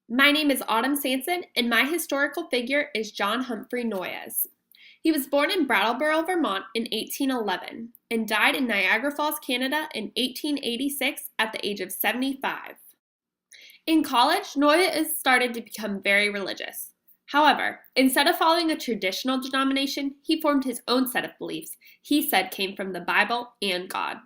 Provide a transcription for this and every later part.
My name is Autumn Sanson, and my historical figure is John Humphrey Noyes. He was born in Brattleboro, Vermont in 1811 and died in Niagara Falls, Canada in 1886 at the age of 75. In college, Noyes started to become very religious. However, instead of following a traditional denomination, he formed his own set of beliefs he said came from the Bible and God.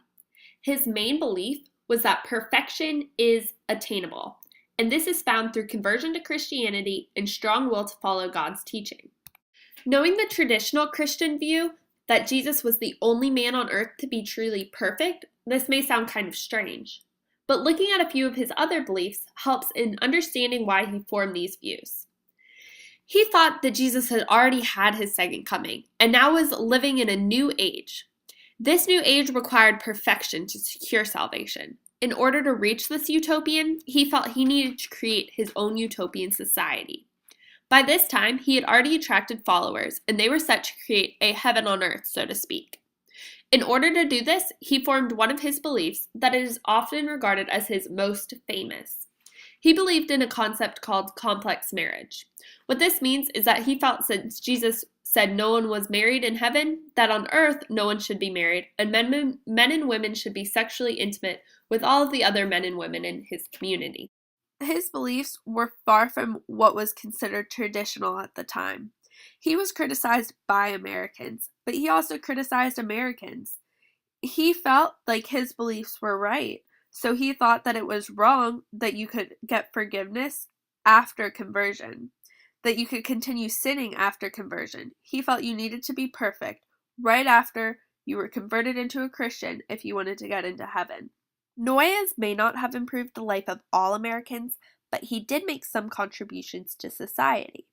His main belief was that perfection is attainable, and this is found through conversion to Christianity and strong will to follow God's teaching. Knowing the traditional Christian view that Jesus was the only man on earth to be truly perfect, this may sound kind of strange. But looking at a few of his other beliefs helps in understanding why he formed these views. He thought that Jesus had already had his second coming and now was living in a new age. This new age required perfection to secure salvation. In order to reach this utopian, he felt he needed to create his own utopian society. By this time, he had already attracted followers, and they were set to create a heaven on earth, so to speak. In order to do this, he formed one of his beliefs that is often regarded as his most famous. He believed in a concept called complex marriage. What this means is that he felt since Jesus said no one was married in heaven, that on earth no one should be married, and men and women should be sexually intimate with all of the other men and women in his community. His beliefs were far from what was considered traditional at the time. He was criticized by Americans, but he also criticized Americans. He felt like his beliefs were right, so he thought that it was wrong that you could get forgiveness after conversion, that you could continue sinning after conversion. He felt you needed to be perfect right after you were converted into a Christian if you wanted to get into heaven. Noyes may not have improved the life of all Americans, but he did make some contributions to society.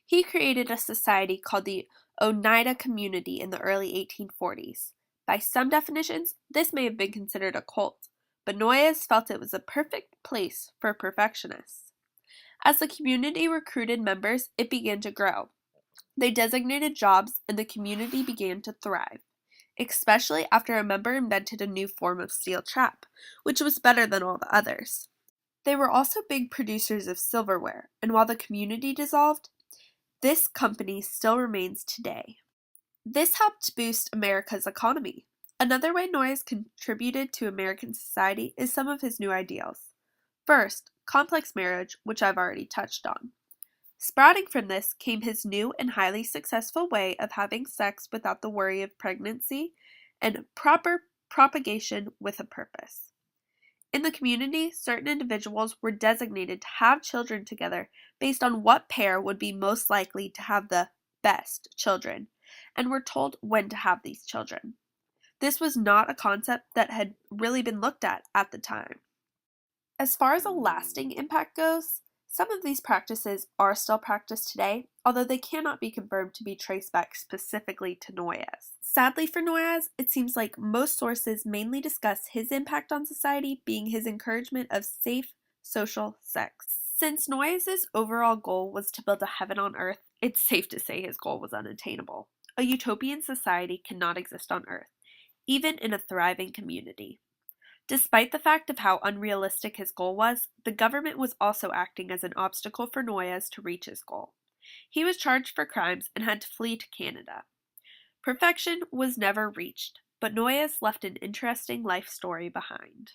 He created a society called the Oneida Community in the early 1840s. By some definitions, this may have been considered a cult, but Noyes felt it was a perfect place for perfectionists. As the community recruited members, it began to grow. They designated jobs, and the community began to thrive, especially after a member invented a new form of steel trap, which was better than all the others. They were also big producers of silverware, and while the community dissolved, this company still remains today. This helped boost America's economy. Another way Noyes contributed to American society is some of his new ideals. First, complex marriage, which I've already touched on. Sprouting from this came his new and highly successful way of having sex without the worry of pregnancy and proper propagation with a purpose. In the community, certain individuals were designated to have children together based on what pair would be most likely to have the best children, and were told when to have these children. This was not a concept that had really been looked at the time. As far as a lasting impact goes, some of these practices are still practiced today, although they cannot be confirmed to be traced back specifically to Noyes. Sadly for Noyes, it seems like most sources mainly discuss his impact on society being his encouragement of safe social sex. Since Noyes' overall goal was to build a heaven on earth, it's safe to say his goal was unattainable. A utopian society cannot exist on earth, even in a thriving community. Despite the fact of how unrealistic his goal was, the government was also acting as an obstacle for Noyes to reach his goal. He was charged for crimes and had to flee to Canada. Perfection was never reached, but Noyes left an interesting life story behind.